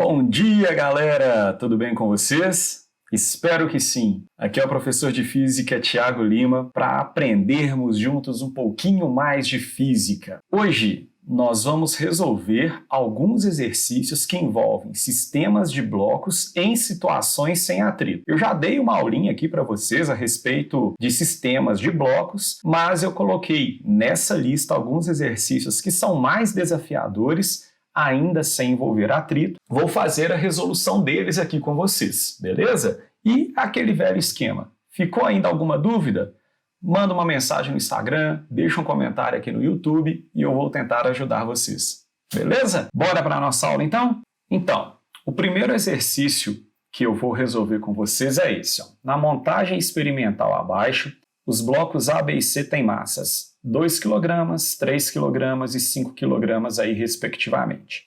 Bom dia, galera! Tudo bem com vocês? Espero que sim. Aqui é o professor de Física, Thiago Lima, para aprendermos juntos um pouquinho mais de física. Hoje, nós vamos resolver alguns exercícios que envolvem sistemas de blocos em situações sem atrito. Eu já dei uma aulinha aqui para vocês a respeito de sistemas de blocos, mas eu coloquei nessa lista alguns exercícios que são mais desafiadores, ainda sem envolver atrito. Vou fazer a resolução deles aqui com vocês, beleza? E aquele velho esquema. Ficou ainda alguma dúvida? Manda uma mensagem no Instagram, deixa um comentário aqui no YouTube e eu vou tentar ajudar vocês. Beleza? Bora para a nossa aula então? Então, o primeiro exercício que eu vou resolver com vocês é esse. Na montagem experimental abaixo, os blocos A, B e C têm massas 2 kg, 3 kg e 5 kg aí, respectivamente.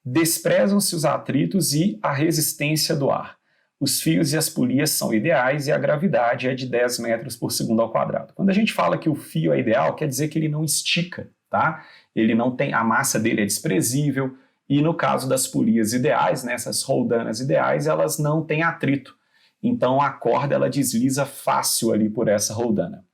Desprezam-se os atritos e a resistência do ar. Os fios e as polias são ideais e a gravidade é de 10 metros por segundo ao quadrado. Quando a gente fala que o fio é ideal, quer dizer que ele não estica, tá? Ele não tem, a massa dele é desprezível e no caso das polias ideais, né, essas roldanas ideais, elas não têm atrito. Então a corda ela desliza fácil ali por essa roldana.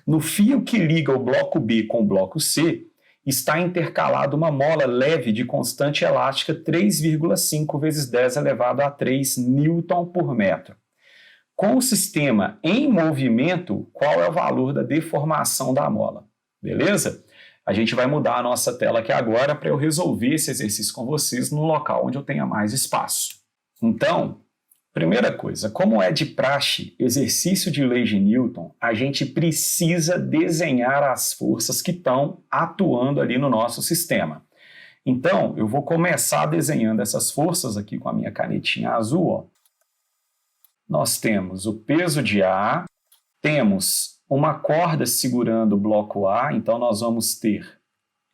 No fio que liga o bloco B com o bloco C, está intercalado uma mola leve de constante elástica 3,5 vezes 10 elevado a 3 Newton por metro. Com o sistema em movimento, qual é o valor da deformação da mola? Beleza? A gente vai mudar a nossa tela aqui agora para eu resolver esse exercício com vocês no local onde eu tenha mais espaço. Então, primeira coisa, como é de praxe, exercício de lei de Newton, a gente precisa desenhar as forças que estão atuando ali no nosso sistema. Então, eu vou começar desenhando essas forças aqui com a minha canetinha azul. Ó. Nós temos o peso de A, temos uma corda segurando o bloco A, então nós vamos ter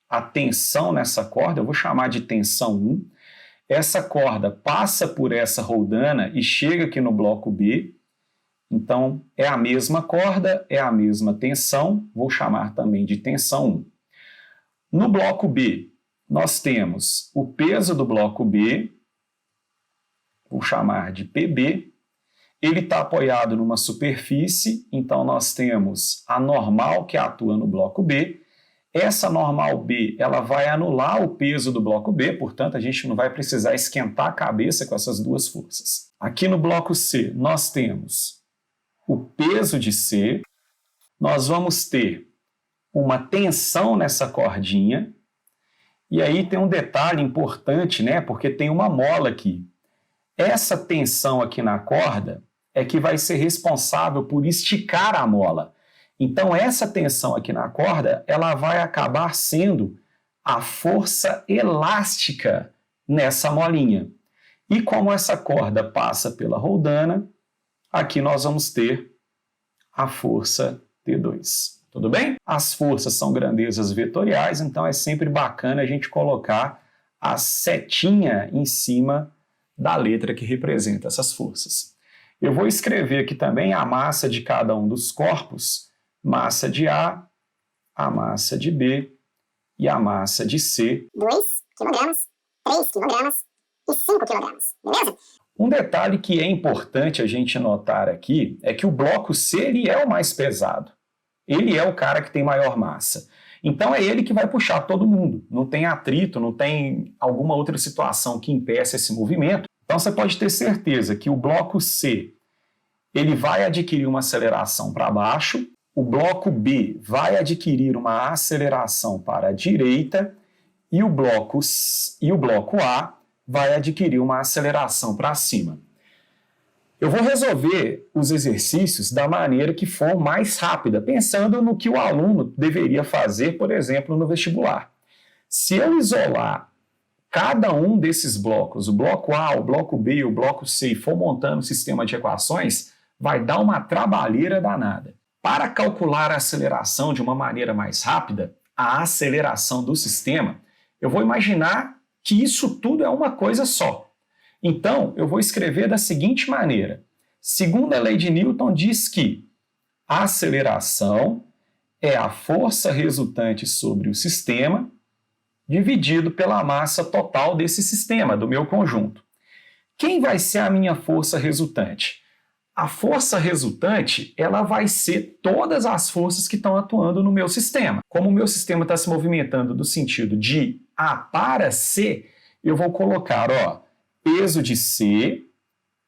a tensão nessa corda, eu vou chamar de tensão 1. Essa corda passa por essa roldana e chega aqui no bloco B. Então, é a mesma corda, é a mesma tensão, vou chamar também de tensão 1. No bloco B, nós temos o peso do bloco B, vou chamar de PB. Ele está apoiado numa superfície, então nós temos a normal que atua no bloco B. Essa normal B, ela vai anular o peso do bloco B, portanto, a gente não vai precisar esquentar a cabeça com essas duas forças. Aqui no bloco C, nós temos o peso de C, nós vamos ter uma tensão nessa cordinha, e aí tem um detalhe importante, né, porque tem uma mola aqui. Essa tensão aqui na corda é que vai ser responsável por esticar a mola. Então, essa tensão aqui na corda, ela vai acabar sendo a força elástica nessa molinha. E como essa corda passa pela roldana, aqui nós vamos ter a força T2. Tudo bem? As forças são grandezas vetoriais, então é sempre bacana a gente colocar a setinha em cima da letra que representa essas forças. Eu vou escrever aqui também a massa de cada um dos corpos, massa de A, a massa de B e a massa de C. 2 kg, 3 kg e 5 kg, beleza? Um detalhe que é importante a gente notar aqui é que o bloco C ele é o mais pesado. Ele é o cara que tem maior massa. Então é ele que vai puxar todo mundo. Não tem atrito, não tem alguma outra situação que impeça esse movimento. Então você pode ter certeza que o bloco C ele vai adquirir uma aceleração para baixo, o bloco B vai adquirir uma aceleração para a direita e o bloco A vai adquirir uma aceleração para cima. Eu vou resolver os exercícios da maneira que for mais rápida, pensando no que o aluno deveria fazer, por exemplo, no vestibular. Se eu isolar cada um desses blocos, o bloco A, o bloco B e o bloco C, e for montando um sistema de equações, vai dar uma trabalheira danada. Para calcular a aceleração de uma maneira mais rápida, a aceleração do sistema, eu vou imaginar que isso tudo é uma coisa só. Então, eu vou escrever da seguinte maneira. Segundo a lei de Newton, diz que a aceleração é a força resultante sobre o sistema dividido pela massa total desse sistema, do meu conjunto. Quem vai ser a minha força resultante? A força resultante, ela vai ser todas as forças que estão atuando no meu sistema. Como o meu sistema está se movimentando do sentido de A para C, eu vou colocar, peso de C,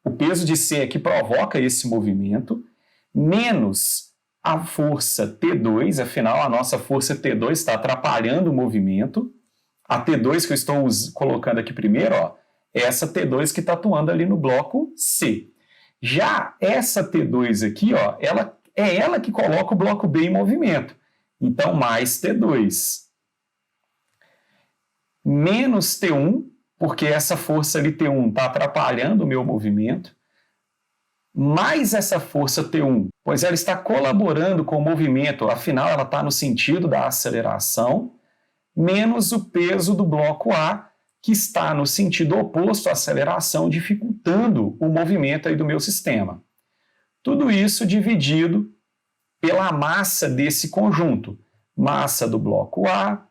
o peso de C é que provoca esse movimento, menos a força T2, afinal a nossa força T2 está atrapalhando o movimento. A T2 que eu estou colocando aqui primeiro, é essa T2 que está atuando ali no bloco C. Já essa T2 aqui, ela que coloca o bloco B em movimento. Então, mais T2. Menos T1, porque essa força ali T1 está atrapalhando o meu movimento. Mais essa força T1, pois ela está colaborando com o movimento, afinal ela está no sentido da aceleração, menos o peso do bloco A, que está no sentido oposto à aceleração, dificultando o movimento aí do meu sistema. Tudo isso dividido pela massa desse conjunto. Massa do bloco A,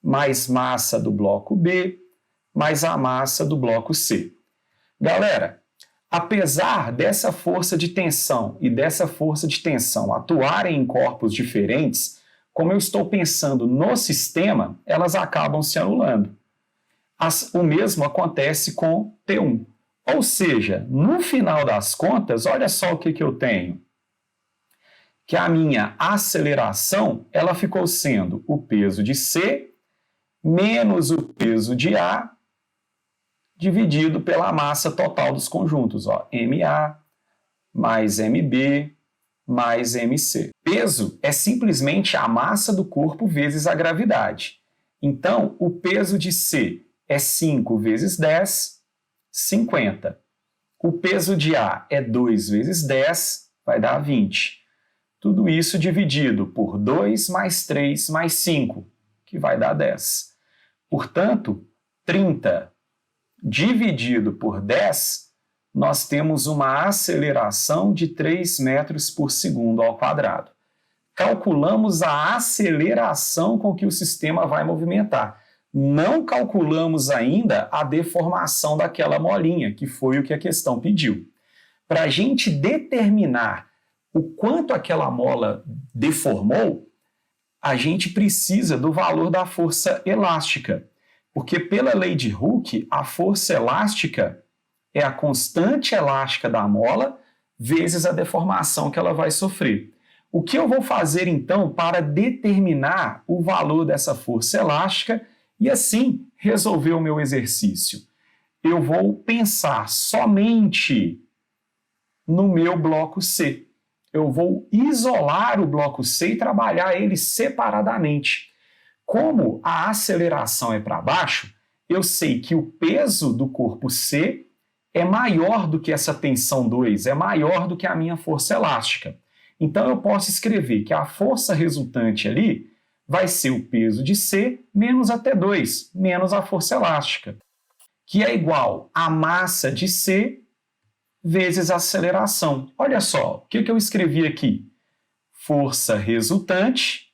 mais massa do bloco B, mais a massa do bloco C. Galera, apesar dessa força de tensão e dessa força de tensão atuarem em corpos diferentes, como eu estou pensando no sistema, elas acabam se anulando. O mesmo acontece com T1. Ou seja, no final das contas, olha só o que eu tenho. Que a minha aceleração, ela ficou sendo o peso de C menos o peso de A dividido pela massa total dos conjuntos. MA mais MB mais MC. Peso é simplesmente a massa do corpo vezes a gravidade. Então, o peso de C é 5 vezes 10, 50. O peso de A é 2 vezes 10, vai dar 20. Tudo isso dividido por 2 mais 3 mais 5, que vai dar 10. Portanto, 30 dividido por 10, nós temos uma aceleração de 3 metros por segundo ao quadrado. Calculamos a aceleração com que o sistema vai movimentar. Não calculamos ainda a deformação daquela molinha, que foi o que a questão pediu. Para a gente determinar o quanto aquela mola deformou, a gente precisa do valor da força elástica, porque pela lei de Hooke, a força elástica é a constante elástica da mola vezes a deformação que ela vai sofrer. O que eu vou fazer então para determinar o valor dessa força elástica e assim resolver o meu exercício? Eu vou pensar somente no meu bloco C. Eu vou isolar o bloco C e trabalhar ele separadamente. Como a aceleração é para baixo, eu sei que o peso do corpo C é maior do que essa tensão 2, é maior do que a minha força elástica. Então eu posso escrever que a força resultante ali vai ser o peso de C menos a T2, menos a força elástica, que é igual a massa de C vezes a aceleração. Olha só, o que eu escrevi aqui? Força resultante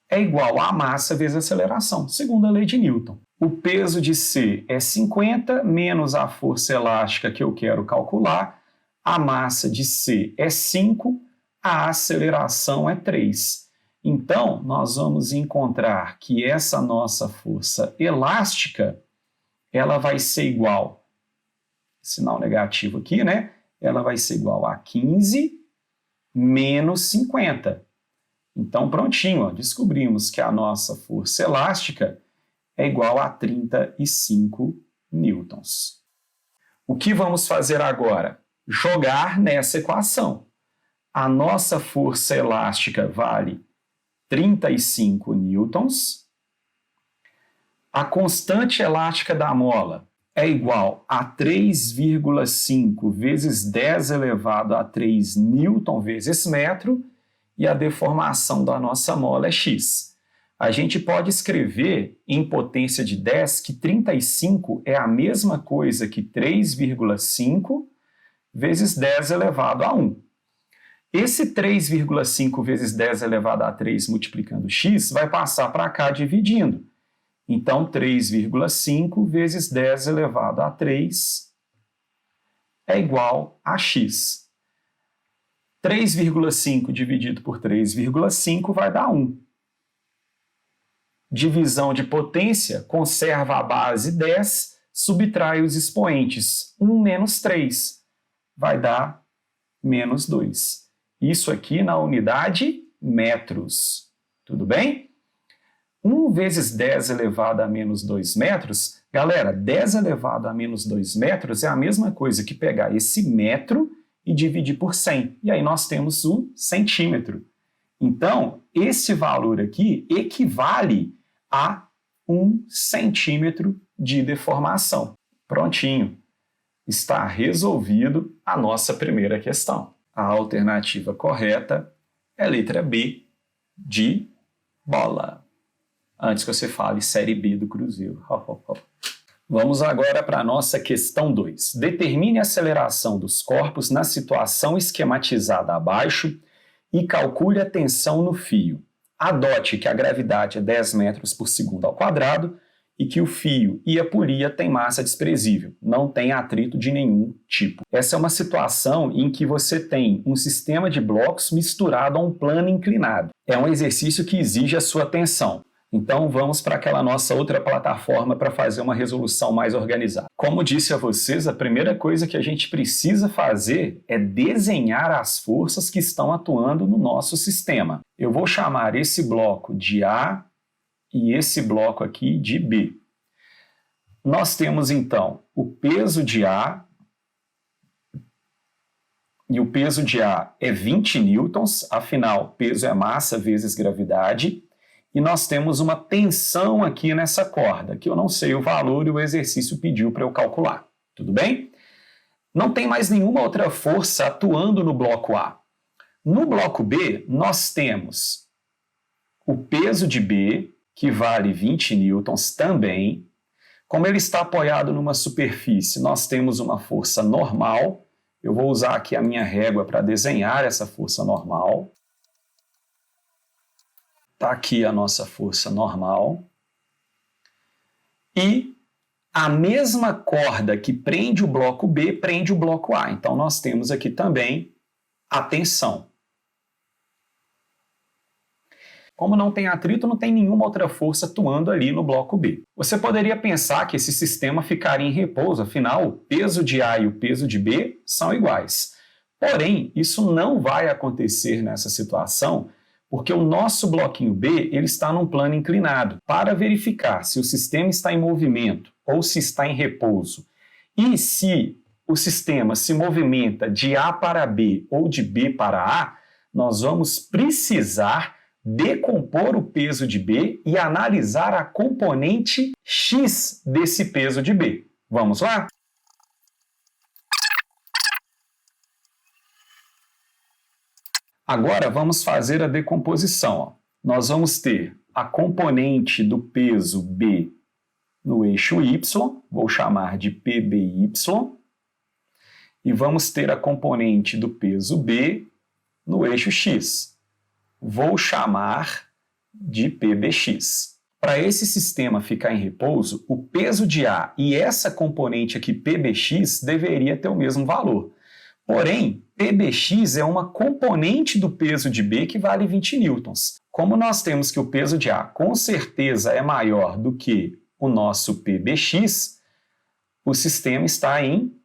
é igual a massa vezes a aceleração, segundo a lei de Newton. O peso de C é 50, menos a força elástica que eu quero calcular, a massa de C é 5, a aceleração é 3. Então, nós vamos encontrar que essa nossa força elástica, ela vai ser igual, sinal negativo aqui, né? Ela vai ser igual a 15 menos 50. Então, prontinho, descobrimos que a nossa força elástica é igual a 35 newtons. O que vamos fazer agora? Jogar nessa equação. A nossa força elástica vale 35 newtons. A constante elástica da mola é igual a 3,5 vezes 10 elevado a 3 newton vezes metro, e a deformação da nossa mola é x. A gente pode escrever em potência de 10 que 35 é a mesma coisa que 3,5 vezes 10 elevado a 1. Esse 3,5 vezes 10 elevado a 3 multiplicando x vai passar para cá dividindo. Então, 3,5 vezes 10 elevado a 3 é igual a x. 3,5 dividido por 3,5 vai dar 1. Divisão de potência, conserva a base 10, subtrai os expoentes. 1 menos 3 vai dar menos 2. Isso aqui na unidade metros. Tudo bem? 1 vezes 10 elevado a menos 2 metros, galera, 10 elevado a menos 2 metros é a mesma coisa que pegar esse metro e dividir por 100. E aí nós temos o centímetro. Então, esse valor aqui equivale a 1 centímetro de deformação. Prontinho. Está resolvido a nossa primeira questão. A alternativa correta é a letra B, de bola. Antes que você fale Série B do Cruzeiro. Vamos agora para a nossa questão 2. Determine a aceleração dos corpos na situação esquematizada abaixo e calcule a tensão no fio. Adote que a gravidade é 10 metros por segundo ao quadrado e que o fio e a polia têm massa desprezível, não tem atrito de nenhum tipo. Essa é uma situação em que você tem um sistema de blocos misturado a um plano inclinado. É um exercício que exige a sua atenção. Então vamos para aquela nossa outra plataforma para fazer uma resolução mais organizada. Como disse a vocês, a primeira coisa que a gente precisa fazer é desenhar as forças que estão atuando no nosso sistema. Eu vou chamar esse bloco de A e esse bloco aqui de B. Nós temos então o peso de A, e o peso de A é 20 newtons, afinal, peso é massa vezes gravidade. E nós temos uma tensão aqui nessa corda, que eu não sei o valor e o exercício pediu para eu calcular. Tudo bem? Não tem mais nenhuma outra força atuando no bloco A. No bloco B, nós temos o peso de B, que vale 20 newtons também. Como ele está apoiado numa superfície, nós temos uma força normal. Eu vou usar aqui a minha régua para desenhar essa força normal. Está aqui a nossa força normal. E a mesma corda que prende o bloco B prende o bloco A. Então, nós temos aqui também a tensão. Como não tem atrito, não tem nenhuma outra força atuando ali no bloco B. Você poderia pensar que esse sistema ficaria em repouso, afinal, o peso de A e o peso de B são iguais. Porém, isso não vai acontecer nessa situação, porque o nosso bloquinho B ele está num plano inclinado. Para verificar se o sistema está em movimento ou se está em repouso e se o sistema se movimenta de A para B ou de B para A, nós vamos precisar decompor o peso de B e analisar a componente X desse peso de B. Vamos lá? Agora vamos fazer a decomposição. Nós vamos ter a componente do peso B no eixo Y, vou chamar de PBY, e vamos ter a componente do peso B no eixo X, vou chamar de PBX. Para esse sistema ficar em repouso, o peso de A e essa componente aqui PBX deveria ter o mesmo valor. Porém, PBX é uma componente do peso de B que vale 20 newtons. Como nós temos que o peso de A com certeza é maior do que o nosso PBX, o sistema está em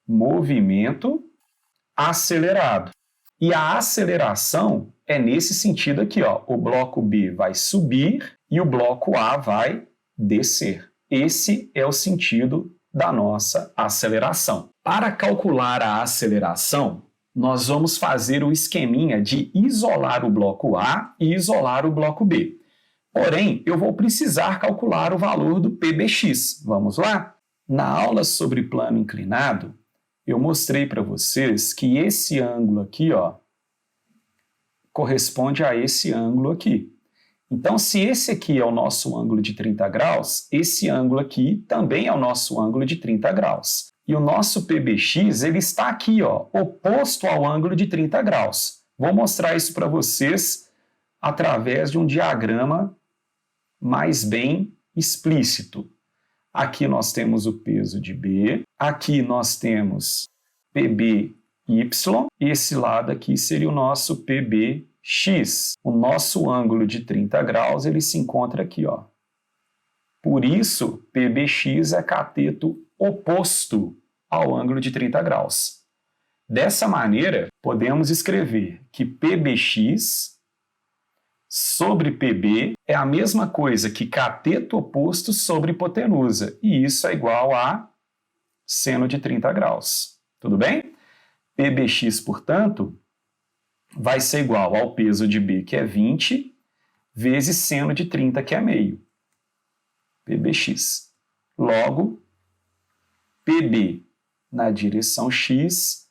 movimento acelerado. E a aceleração é nesse sentido aqui, ó. O bloco B vai subir e o bloco A vai descer. Esse é o sentido da nossa aceleração. Para calcular a aceleração, nós vamos fazer o esqueminha de isolar o bloco A e isolar o bloco B. Porém, eu vou precisar calcular o valor do PBX. Vamos lá? Na aula sobre plano inclinado, eu mostrei para vocês que esse ângulo aqui, ó, corresponde a esse ângulo aqui. Então, se esse aqui é o nosso ângulo de 30 graus, esse ângulo aqui também é o nosso ângulo de 30 graus. E o nosso PBX, ele está aqui, ó, oposto ao ângulo de 30 graus. Vou mostrar isso para vocês através de um diagrama mais bem explícito. Aqui nós temos o peso de B, aqui nós temos PBY, esse lado aqui seria o nosso PBX. O nosso ângulo de 30 graus ele se encontra aqui, ó. Por isso, PBX é cateto oposto ao ângulo de 30 graus. Dessa maneira, podemos escrever que PBX sobre PB é a mesma coisa que cateto oposto sobre hipotenusa, e isso é igual a seno de 30 graus. Tudo bem? PBX, portanto, vai ser igual ao peso de B, que é 20, vezes seno de 30, que é meio. PBX. Logo, PB na direção X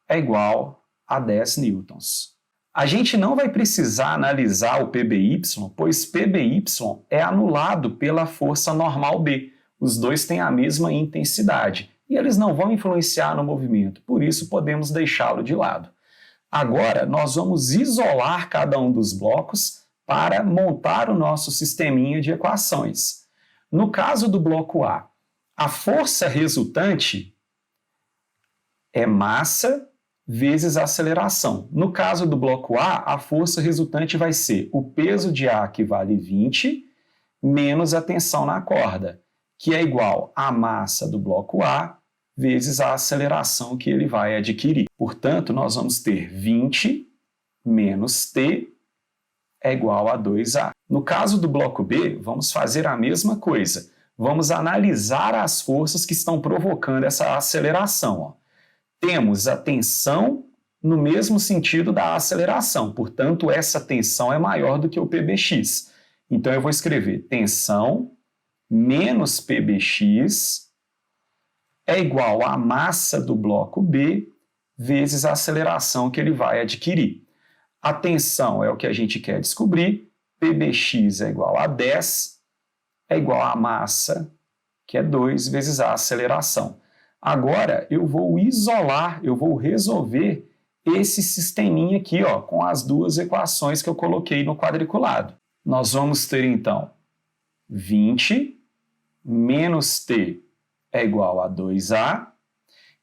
é igual a 10 newtons. A gente não vai precisar analisar o PBY, pois PBY é anulado pela força normal B. Os dois têm a mesma intensidade e eles não vão influenciar no movimento, por isso podemos deixá-lo de lado. Agora, nós vamos isolar cada um dos blocos para montar o nosso sisteminha de equações. No caso do bloco a força resultante é massa vezes a aceleração. No caso do bloco A força resultante vai ser o peso de A, que vale 20, menos a tensão na corda, que é igual à massa do bloco A vezes a aceleração que ele vai adquirir. Portanto, nós vamos ter 20 menos T é igual a 2A. No caso do bloco B, vamos fazer a mesma coisa. Vamos analisar as forças que estão provocando essa aceleração, ó. Temos a tensão no mesmo sentido da aceleração, portanto, essa tensão é maior do que o PBX. Então, eu vou escrever tensão menos PBX é igual à massa do bloco B vezes a aceleração que ele vai adquirir. A tensão é o que a gente quer descobrir, PBX é igual a 10, é igual à massa, que é 2, vezes a aceleração. Agora, eu vou isolar, eu vou resolver esse sisteminha aqui, ó, com as duas equações que eu coloquei no quadriculado. Nós vamos ter, então, 20 menos T é igual a 2A,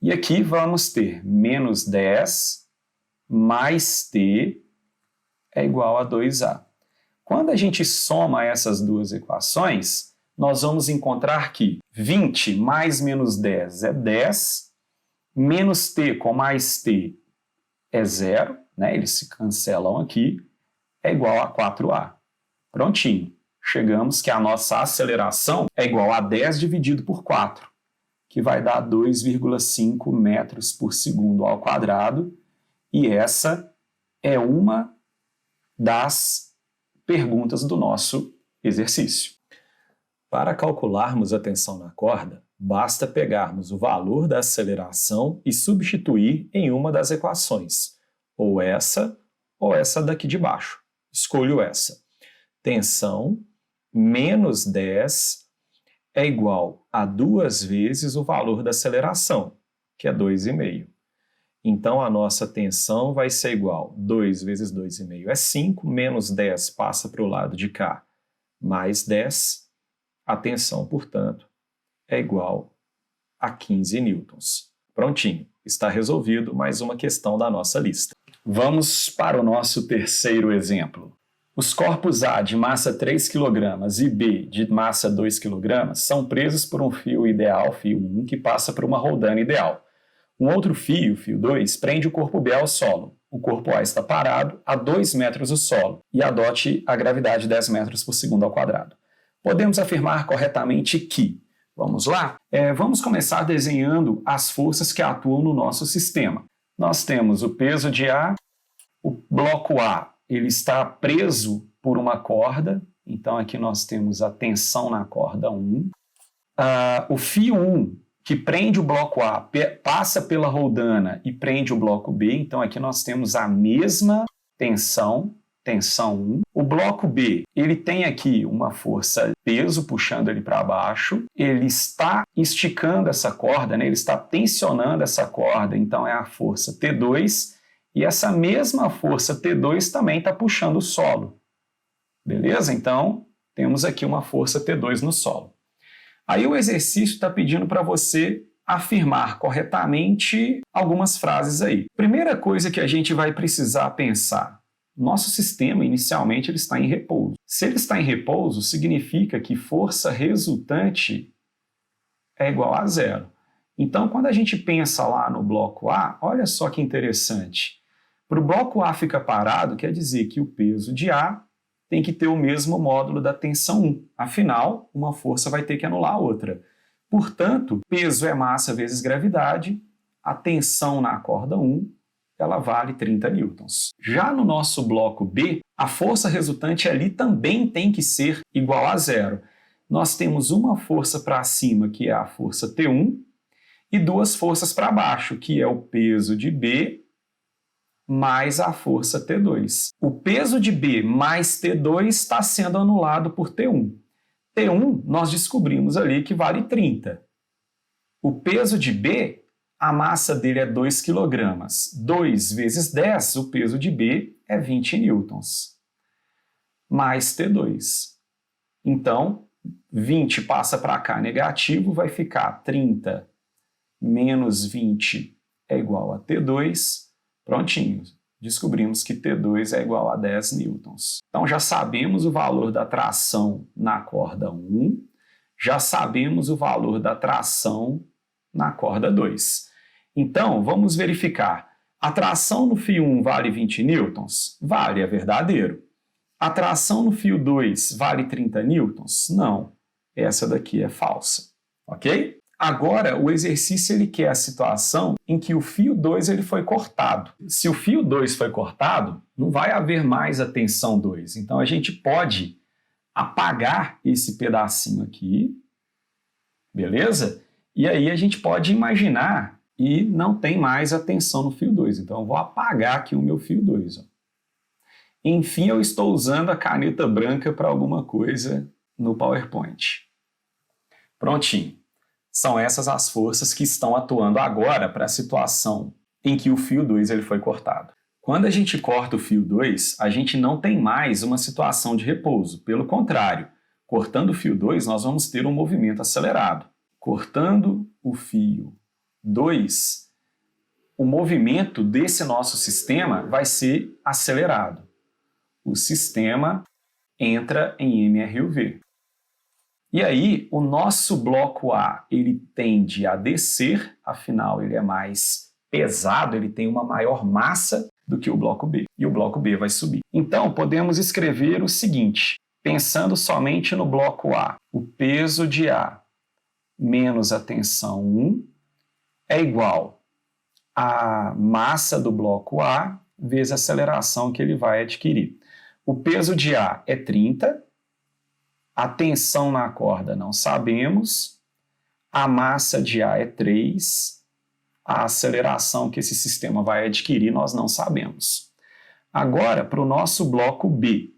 e aqui vamos ter menos 10 mais T é igual a 2A. Quando a gente soma essas duas equações, nós vamos encontrar que 20 mais menos 10 é 10, menos T com mais T é 0, né? Eles se cancelam aqui, é igual a 4A. Prontinho. Chegamos que a nossa aceleração é igual a 10 dividido por 4, que vai dar 2,5 metros por segundo ao quadrado, e essa é uma das perguntas do nosso exercício. Para calcularmos a tensão na corda, basta pegarmos o valor da aceleração e substituir em uma das equações, ou essa daqui de baixo. Escolho essa. Tensão menos 10 é igual a 2 vezes o valor da aceleração, que é 2,5. Então, a nossa tensão vai ser igual a 2 vezes 2,5 é 5, menos 10 passa para o lado de cá, mais 10. A tensão, portanto, é igual a 15 newtons. Prontinho, está resolvido mais uma questão da nossa lista. Vamos para o nosso terceiro exemplo. Os corpos A de massa 3 kg e B de massa 2 kg são presos por um fio ideal, fio 1, que passa por uma roldana ideal. Um outro fio, fio 2, prende o corpo B ao solo. O corpo A está parado a 2 metros do solo e adote a gravidade de 10 metros por segundo ao quadrado. Podemos afirmar corretamente que, vamos lá? Vamos começar desenhando as forças que atuam no nosso sistema. Nós temos o peso de A, o bloco A, ele está preso por uma corda, então aqui nós temos a tensão na corda 1. O fio 1, que prende o bloco A, passa pela roldana e prende o bloco B, então aqui nós temos a mesma tensão 1. O bloco B, ele tem aqui uma força peso puxando ele para baixo, ele está esticando essa corda, né? Ele está tensionando essa corda, então é a força T2, e essa mesma força T2 também está puxando o solo. Beleza? Então, temos aqui uma força T2 no solo. Aí o exercício está pedindo para você afirmar corretamente algumas frases aí. Primeira coisa que a gente vai precisar pensar: nosso sistema inicialmente ele está em repouso. Se ele está em repouso, significa que força resultante é igual a zero. Então, quando a gente pensa lá no bloco A, olha só que interessante. Para o bloco A ficar parado, quer dizer que o peso de A tem que ter o mesmo módulo da tensão 1. Afinal, uma força vai ter que anular a outra. Portanto, peso é massa vezes gravidade, a tensão na corda 1, ela vale 30 newtons. Já no nosso bloco B, a força resultante ali também tem que ser igual a zero. Nós temos uma força para cima, que é a força T1, e duas forças para baixo, que é o peso de B mais a força T2. O peso de B mais T2 está sendo anulado por T1. T1 nós descobrimos ali que vale 30. O peso de B, a massa dele é 2 kg. 2 vezes 10, o peso de B é 20 newtons. Mais T2. Então, 20 passa para cá negativo, vai ficar 30 menos 20 é igual a T2. Prontinho, descobrimos que T2 é igual a 10 newtons. Então já sabemos o valor da tração na corda 1, já sabemos o valor da tração na corda 2. Então vamos verificar. A tração no fio 1 vale 20 newtons? Vale, é verdadeiro. A tração no fio 2 vale 30 newtons? Não, essa daqui é falsa, ok? Agora, o exercício ele quer a situação em que o fio 2 ele foi cortado. Se o fio 2 foi cortado, não vai haver mais a tensão 2. Então, a gente pode apagar esse pedacinho aqui, beleza? E aí a gente pode imaginar e não tem mais a tensão no fio 2. Então, eu vou apagar aqui o meu fio 2. Ó. Enfim, eu estou usando a caneta branca para alguma coisa no PowerPoint. Prontinho. São essas as forças que estão atuando agora para a situação em que o fio 2 ele foi cortado. Quando a gente corta o fio 2, a gente não tem mais uma situação de repouso. Pelo contrário, cortando o fio 2, nós vamos ter um movimento acelerado. Cortando o fio 2, o movimento desse nosso sistema vai ser acelerado. O sistema entra em MRUV. E aí, o nosso bloco A, ele tende a descer, afinal ele é mais pesado, ele tem uma maior massa do que o bloco B. E o bloco B vai subir. Então, podemos escrever o seguinte, pensando somente no bloco A. O peso de A menos a tensão 1 é igual à massa do bloco A vezes a aceleração que ele vai adquirir. O peso de A é 30, a tensão na corda não sabemos, a massa de A é 3, a aceleração que esse sistema vai adquirir nós não sabemos. Agora, para o nosso bloco B.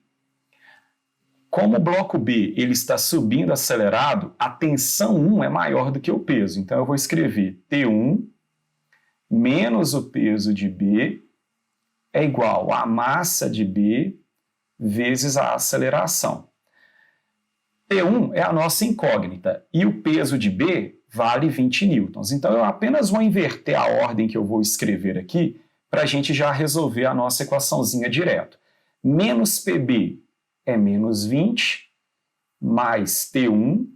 Como o bloco B ele está subindo acelerado, a tensão 1 é maior do que o peso. Então eu vou escrever T1 menos o peso de B é igual à massa de B vezes a aceleração. T1 é a nossa incógnita e o peso de B vale 20 newtons. Então eu apenas vou inverter a ordem que eu vou escrever aqui para a gente já resolver a nossa equaçãozinha direto. Menos PB é menos 20, mais T1,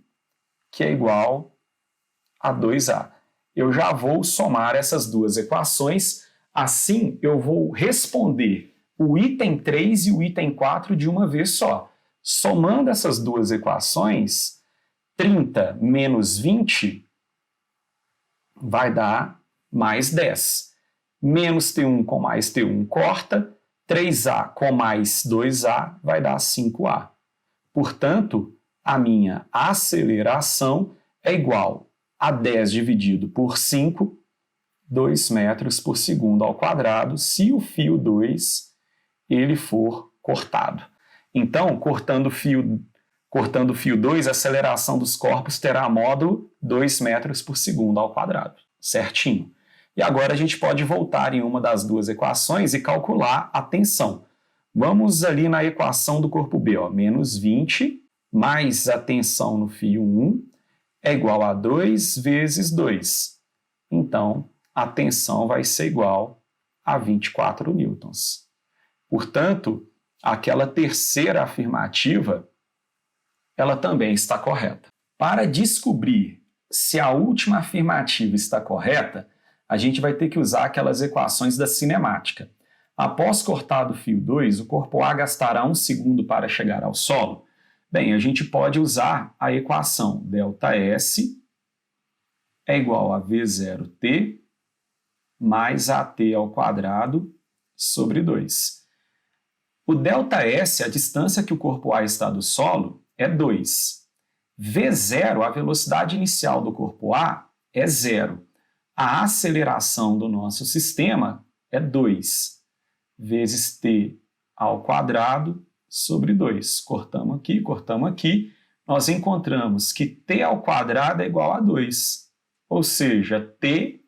que é igual a 2A. Eu já vou somar essas duas equações, assim eu vou responder o item 3 e o item 4 de uma vez só. Somando essas duas equações, 30 menos 20 vai dar mais 10. Menos T1 com mais T1 corta, 3A com mais 2A vai dar 5A. Portanto, a minha aceleração é igual a 10 dividido por 5, 2 metros por segundo ao quadrado, se o fio 2 ele for cortado. Então, cortando o fio 2, a aceleração dos corpos terá módulo 2 metros por segundo ao quadrado. Certinho. E agora a gente pode voltar em uma das duas equações e calcular a tensão. Vamos ali na equação do corpo B, ó, menos 20 mais a tensão no fio 1 é igual a 2 vezes 2. Então, a tensão vai ser igual a 24 newtons. Portanto, aquela terceira afirmativa, ela também está correta. Para descobrir se a última afirmativa está correta, a gente vai ter que usar aquelas equações da cinemática. Após cortar do fio 2, o corpo A gastará 1 segundo para chegar ao solo. Bem, a gente pode usar a equação ΔS é igual a V0T mais AT ao quadrado sobre 2. O ΔS, a distância que o corpo A está do solo, é 2. V0, a velocidade inicial do corpo A, é 0. A aceleração do nosso sistema é 2 vezes t ao quadrado sobre 2. Cortamos aqui, nós encontramos que t ao quadrado é igual a 2. Ou seja, t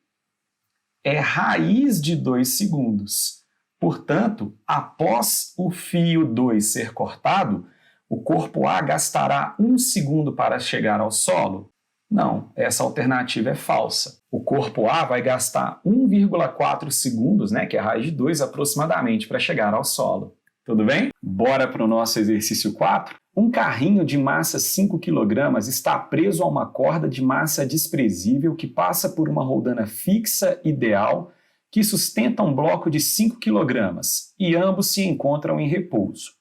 é raiz de 2 segundos. Portanto, após o fio 2 ser cortado, o corpo A gastará 1 segundo para chegar ao solo? Não, essa alternativa é falsa. O corpo A vai gastar 1,4 segundos, que é a raiz de 2 aproximadamente, para chegar ao solo. Tudo bem? Bora para o nosso exercício 4? Um carrinho de massa 5 kg está preso a uma corda de massa desprezível que passa por uma roldana fixa ideal que sustenta um bloco de 5 kg e ambos se encontram em repouso.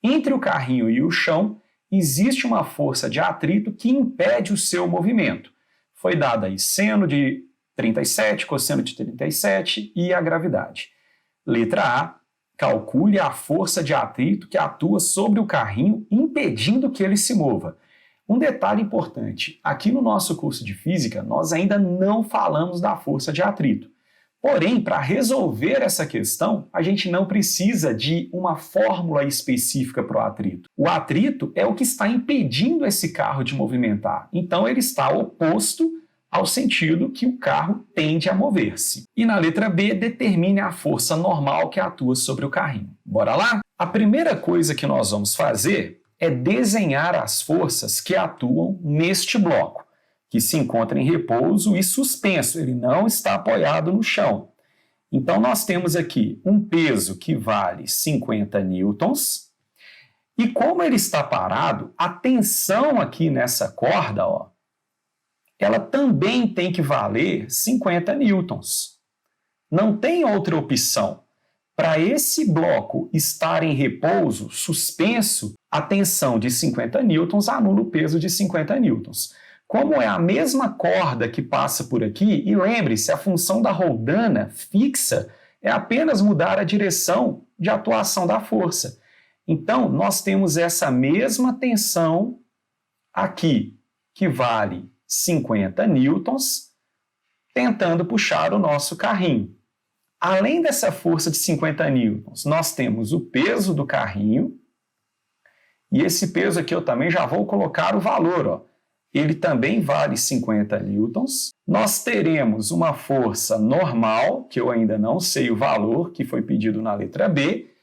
Entre o carrinho e o chão, existe uma força de atrito que impede o seu movimento. Foi dada aí seno de 37, cosseno de 37 e a gravidade. Letra A, calcule a força de atrito que atua sobre o carrinho, impedindo que ele se mova. Um detalhe importante, aqui no nosso curso de física, nós ainda não falamos da força de atrito. Porém, para resolver essa questão, a gente não precisa de uma fórmula específica para o atrito. O atrito é o que está impedindo esse carro de movimentar. Então, ele está oposto ao sentido que o carro tende a mover-se. E na letra B, determine a força normal que atua sobre o carrinho. Bora lá? A primeira coisa que nós vamos fazer é desenhar as forças que atuam neste bloco, que se encontra em repouso e suspenso, ele não está apoiado no chão. Então, nós temos aqui um peso que vale 50 newtons, e como ele está parado, a tensão aqui nessa corda, ela também tem que valer 50 newtons. Não tem outra opção. Para esse bloco estar em repouso, suspenso, a tensão de 50 newtons anula o peso de 50 newtons. Como é a mesma corda que passa por aqui, e lembre-se, a função da roldana fixa é apenas mudar a direção de atuação da força. Então, nós temos essa mesma tensão aqui, que vale 50 newtons, tentando puxar o nosso carrinho. Além dessa força de 50 newtons, nós temos o peso do carrinho, e esse peso aqui eu também já vou colocar o valor, ele também vale 50 newtons. Nós teremos uma força normal, que eu ainda não sei o valor, que foi pedido na letra B,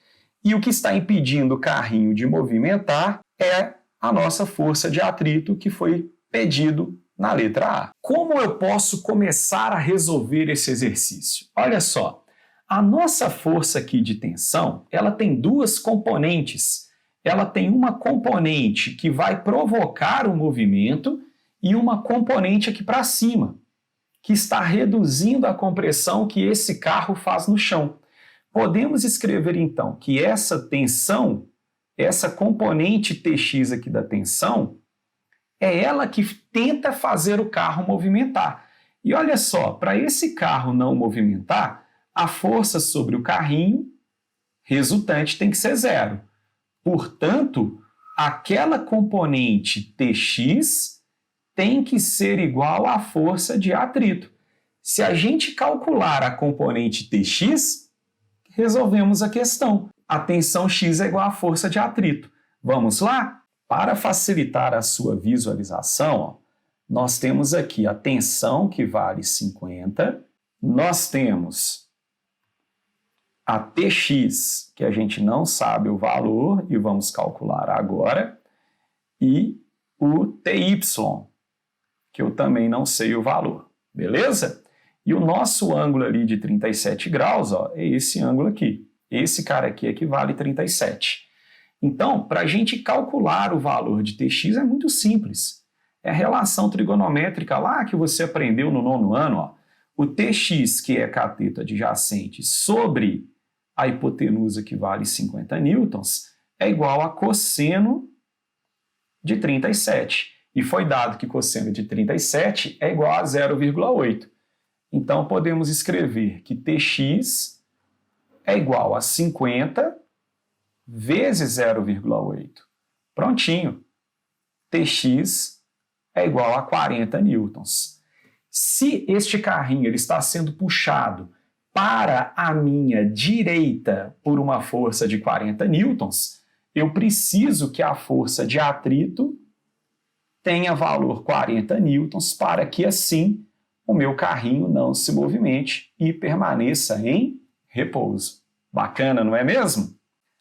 e o que está impedindo o carrinho de movimentar é a nossa força de atrito, que foi pedido na letra A. Como eu posso começar a resolver esse exercício? Olha só, a nossa força aqui de tensão, ela tem duas componentes. Ela tem uma componente que vai provocar o movimento e uma componente aqui para cima, que está reduzindo a compressão que esse carro faz no chão. Podemos escrever, então, que essa tensão, essa componente Tx aqui da tensão, é ela que tenta fazer o carro movimentar. E olha só, para esse carro não movimentar, a força sobre o carrinho resultante tem que ser 0. Portanto, aquela componente Tx tem que ser igual à força de atrito. Se a gente calcular a componente Tx, resolvemos a questão. A tensão X é igual à força de atrito. Vamos lá? Para facilitar a sua visualização, nós temos aqui a tensão que vale 50, nós temos a Tx, que a gente não sabe o valor e vamos calcular agora, e o TY, que eu também não sei o valor, beleza? E o nosso ângulo ali de 37 graus, ó, é esse ângulo aqui. Esse cara aqui equivale a 37. Então, para a gente calcular o valor de Tx é muito simples. É a relação trigonométrica lá que você aprendeu no 9º ano, ó. O Tx, que é cateto adjacente, sobre a hipotenusa, que vale 50 newtons, é igual a cosseno de 37. E foi dado que cosseno de 37 é igual a 0,8. Então, podemos escrever que Tx é igual a 50 vezes 0,8. Prontinho. Tx é igual a 40 newtons. Se este carrinho ele está sendo puxado para a minha direita por uma força de 40 newtons, eu preciso que a força de atrito tenha valor 40 newtons para que, assim, o meu carrinho não se movimente e permaneça em repouso. Bacana, não é mesmo?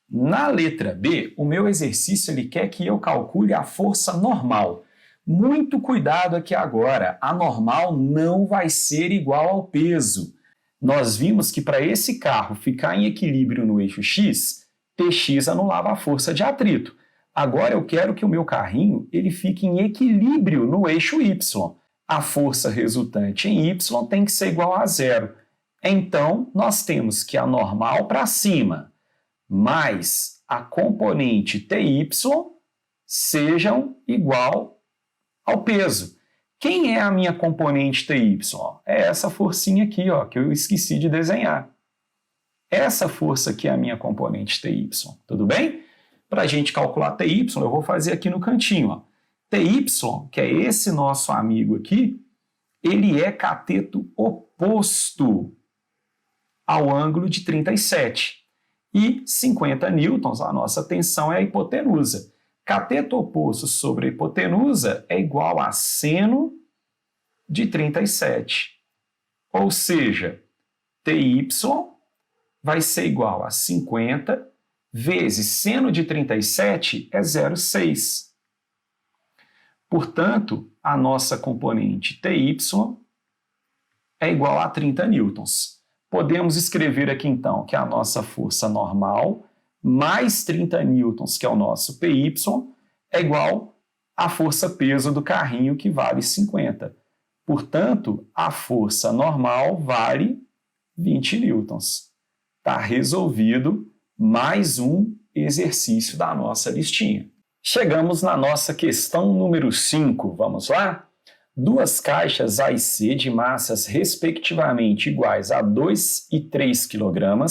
Na letra B, o meu exercício ele quer que eu calcule a força normal. Muito cuidado aqui agora, a normal não vai ser igual ao peso. Nós vimos que para esse carro ficar em equilíbrio no eixo X, Tx anulava a força de atrito. Agora eu quero que o meu carrinho ele fique em equilíbrio no eixo Y. A força resultante em Y tem que ser igual a 0. Então, nós temos que a normal para cima mais a componente TY sejam igual ao peso. Quem é a minha componente TY? É essa forcinha aqui, ó, que eu esqueci de desenhar. Essa força aqui é a minha componente TY, tudo bem? Para a gente calcular TY, eu vou fazer aqui no cantinho, ó. TY, que é esse nosso amigo aqui, ele é cateto oposto ao ângulo de 37. E 50 newtons, a nossa tensão é a hipotenusa. Cateto oposto sobre a hipotenusa é igual a seno de 37. Ou seja, TY vai ser igual a 50 vezes seno de 37 é 0,6. Portanto, a nossa componente TY é igual a 30 newtons. Podemos escrever aqui então que a nossa força normal mais 30 newtons, que é o nosso PY, é igual à força-peso do carrinho, que vale 50. Portanto, a força normal vale 20 newtons. Está resolvido mais um exercício da nossa listinha. Chegamos na nossa questão número 5. Vamos lá? Duas caixas A e C de massas respectivamente iguais a 2 e 3 kg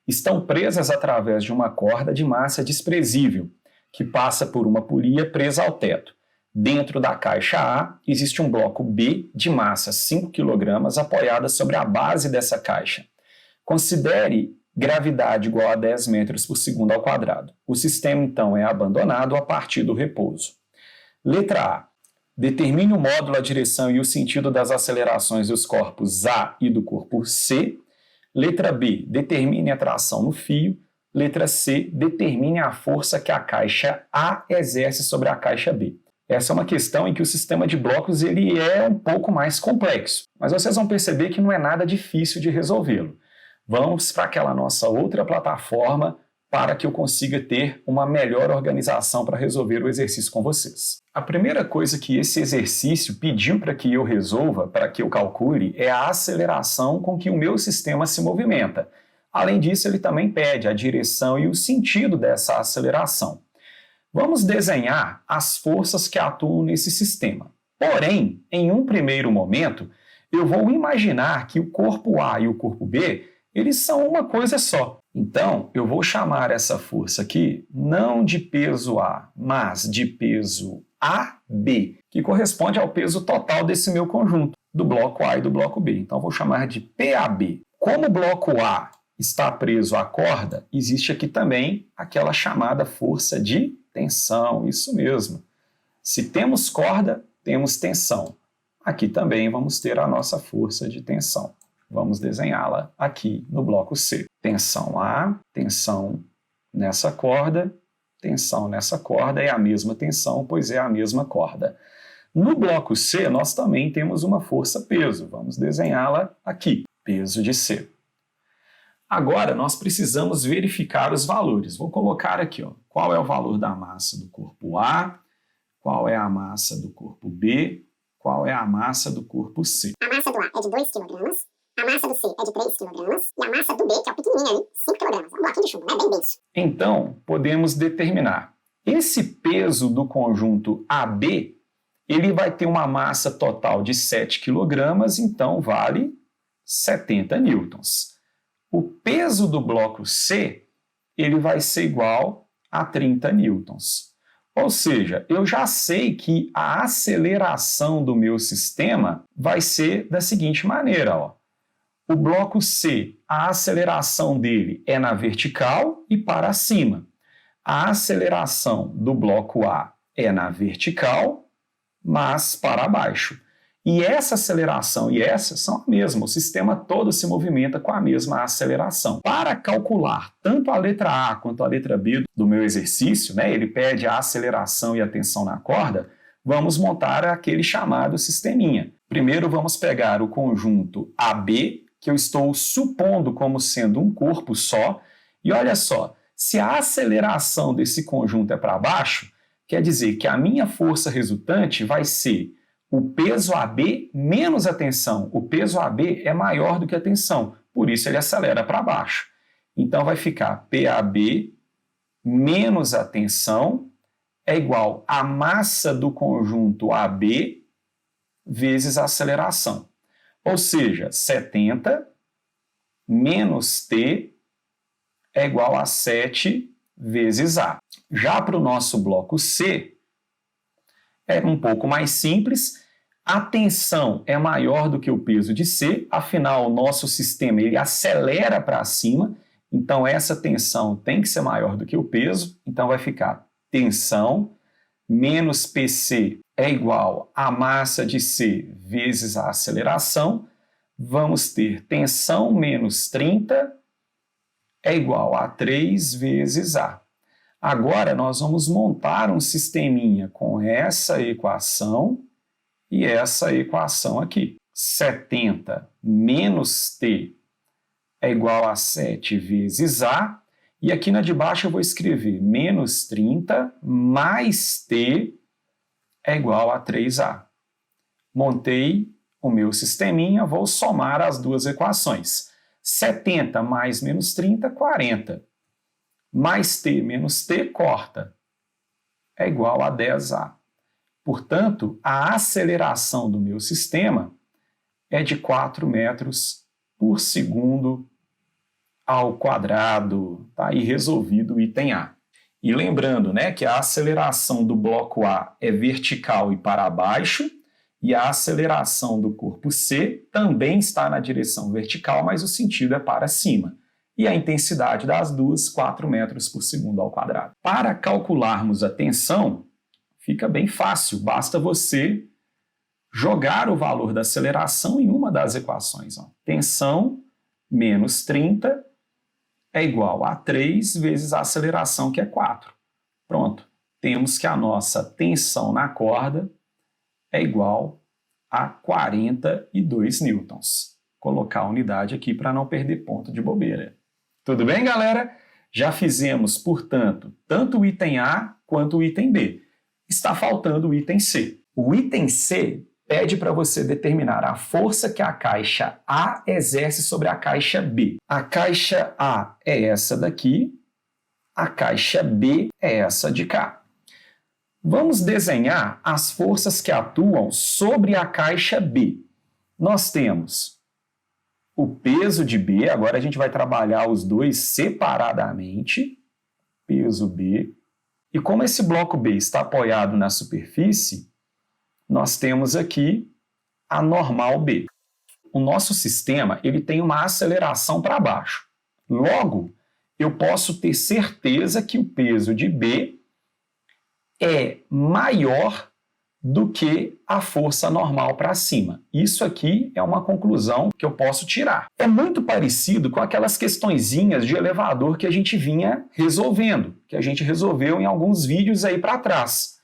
estão presas através de uma corda de massa desprezível, que passa por uma polia presa ao teto. Dentro da caixa A existe um bloco B de massa 5 kg apoiada sobre a base dessa caixa. Considere gravidade igual a 10 metros por segundo ao quadrado. O sistema, então, é abandonado a partir do repouso. Letra A. Determine o módulo, a direção e o sentido das acelerações dos corpos A e do corpo C. Letra B. Determine a tração no fio. Letra C. Determine a força que a caixa A exerce sobre a caixa B. Essa é uma questão em que o sistema de blocos ele é um pouco mais complexo, mas vocês vão perceber que não é nada difícil de resolvê-lo. Vamos para aquela nossa outra plataforma para que eu consiga ter uma melhor organização para resolver o exercício com vocês. A primeira coisa que esse exercício pediu para que eu resolva, para que eu calcule, é a aceleração com que o meu sistema se movimenta. Além disso, ele também pede a direção e o sentido dessa aceleração. Vamos desenhar as forças que atuam nesse sistema. Porém, em um primeiro momento, eu vou imaginar que o corpo A e o corpo B, eles são uma coisa só. Então, eu vou chamar essa força aqui não de peso A, mas de peso AB, que corresponde ao peso total desse meu conjunto, do bloco A e do bloco B. Então, eu vou chamar de PAB. Como o bloco A está preso à corda, existe aqui também aquela chamada força de tensão, isso mesmo. Se temos corda, temos tensão. Aqui também vamos ter a nossa força de tensão. Vamos desenhá-la aqui no bloco C. Tensão A, tensão nessa corda Tensão nessa corda é a mesma tensão, pois é a mesma corda. No bloco C, nós também temos uma força-peso. Vamos desenhá-la aqui, peso de C. Agora, nós precisamos verificar os valores. Vou colocar aqui, ó, qual é o valor da massa do corpo A, qual é a massa do corpo B, qual é a massa do corpo C. A massa do A é de 2 kg, a massa do C é de 3 kg e a massa do B, que é o pequenininho ali, 5 kg. É um bloquinho de chumbo, né? Bem denso. Então, podemos determinar. Esse peso do conjunto AB, ele vai ter uma massa total de 7 kg, então vale 70 newtons. O peso do bloco C, ele vai ser igual a 30 newtons. Ou seja, eu já sei que a aceleração do meu sistema vai ser da seguinte maneira, ó. O bloco C, a aceleração dele é na vertical e para cima. A aceleração do bloco A é na vertical, mas para baixo. E essa aceleração e essa são a mesma, o sistema todo se movimenta com a mesma aceleração. Para calcular tanto a letra A quanto a letra B do meu exercício, né, ele pede a aceleração e a tensão na corda, vamos montar aquele chamado sisteminha. Primeiro vamos pegar o conjunto AB, que eu estou supondo como sendo um corpo só, e olha só, se a aceleração desse conjunto é para baixo, quer dizer que a minha força resultante vai ser o peso AB menos a tensão. O peso AB é maior do que a tensão, por isso ele acelera para baixo. Então vai ficar PAB menos a tensão é igual a massa do conjunto AB vezes a aceleração. Ou seja, 70 menos T é igual a 7 vezes A. Já para o nosso bloco C, é um pouco mais simples. A tensão é maior do que o peso de C, afinal, o nosso sistema ele acelera para cima, então essa tensão tem que ser maior do que o peso, então vai ficar tensão menos PC é igual a massa de C vezes a aceleração. Vamos ter tensão menos 30 é igual a 3 vezes A. Agora nós vamos montar um sisteminha com essa equação e essa equação aqui. 70 menos T é igual a 7 vezes A. E aqui na de baixo eu vou escrever menos 30 mais T é igual a 3A. Montei o meu sisteminha, vou somar as duas equações. 70 mais menos 30, 40. Mais T menos T corta. É igual a 10A. Portanto, a aceleração do meu sistema é de 4 metros por segundo ao quadrado. Está aí resolvido o item A. E lembrando, né, que a aceleração do bloco A é vertical e para baixo, e a aceleração do corpo C também está na direção vertical, mas o sentido é para cima. E a intensidade das duas, 4 metros por segundo ao quadrado. Para calcularmos a tensão, fica bem fácil, basta você jogar o valor da aceleração em uma das equações. Ó. Tensão menos 30 é igual a 3 vezes a aceleração, que é 4. Pronto, temos que a nossa tensão na corda é igual a 42 newtons. Vou colocar a unidade aqui para não perder ponto de bobeira. Tudo bem, galera? Já fizemos, portanto, tanto o item A quanto o item B. Está faltando o item C. O item C pede para você determinar a força que a caixa A exerce sobre a caixa B. A caixa A é essa daqui, a caixa B é essa de cá. Vamos desenhar as forças que atuam sobre a caixa B. Nós temos o peso de B, agora a gente vai trabalhar os dois separadamente, peso B. E como esse bloco B está apoiado na superfície, nós temos aqui a normal B. O nosso sistema ele tem uma aceleração para baixo. Logo, eu posso ter certeza que o peso de B é maior do que a força normal para cima. Isso aqui é uma conclusão que eu posso tirar. É muito parecido com aquelas questõezinhas de elevador que a gente vinha resolvendo, que a gente resolveu em alguns vídeos aí para trás.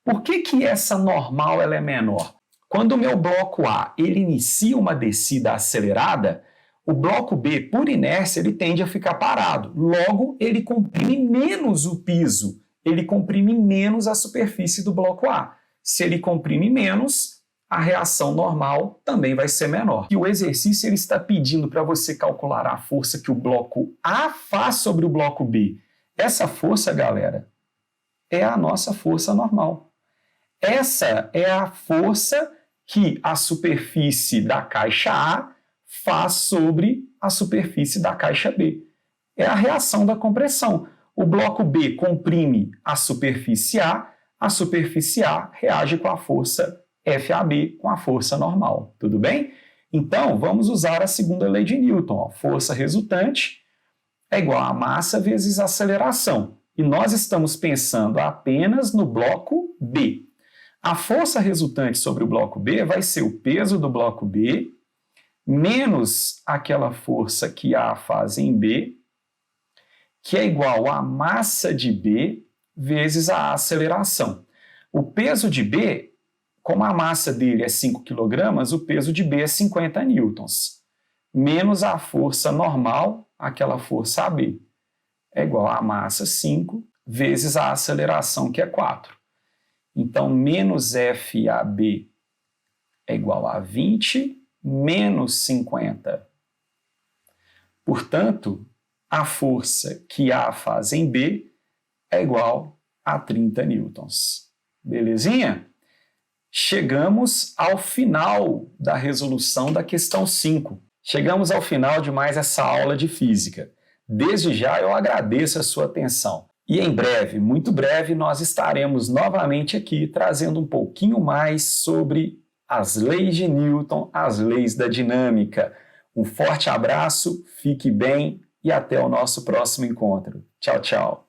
Por que que essa normal ela é menor? Quando o meu bloco A ele inicia uma descida acelerada, o bloco B, por inércia, ele tende a ficar parado. Logo, ele comprime menos o piso, ele comprime menos a superfície do bloco A. Se ele comprime menos, a reação normal também vai ser menor. E o exercício ele está pedindo para você calcular a força que o bloco A faz sobre o bloco B. Essa força, galera, é a nossa força normal. Essa é a força que a superfície da caixa A faz sobre a superfície da caixa B. É a reação da compressão. O bloco B comprime a superfície A reage com a força FAB, com a força normal. Tudo bem? Então, vamos usar a segunda lei de Newton. Força resultante é igual a massa vezes aceleração. E nós estamos pensando apenas no bloco B. A força resultante sobre o bloco B vai ser o peso do bloco B menos aquela força que A faz em B, que é igual à massa de B vezes a aceleração. O peso de B, como a massa dele é 5 kg, o peso de B é 50 newtons, menos a força normal, aquela força AB, é igual a massa 5 vezes a aceleração, que é 4. Então, menos FAB é igual a 20 menos 50. Portanto, a força que A faz em B é igual a 30 newtons. Belezinha? Chegamos ao final da resolução da questão 5. Chegamos ao final de mais essa aula de física. Desde já eu agradeço a sua atenção. E em breve, muito breve, nós estaremos novamente aqui trazendo um pouquinho mais sobre as leis de Newton, as leis da dinâmica. Um forte abraço, fique bem e até o nosso próximo encontro. Tchau, tchau.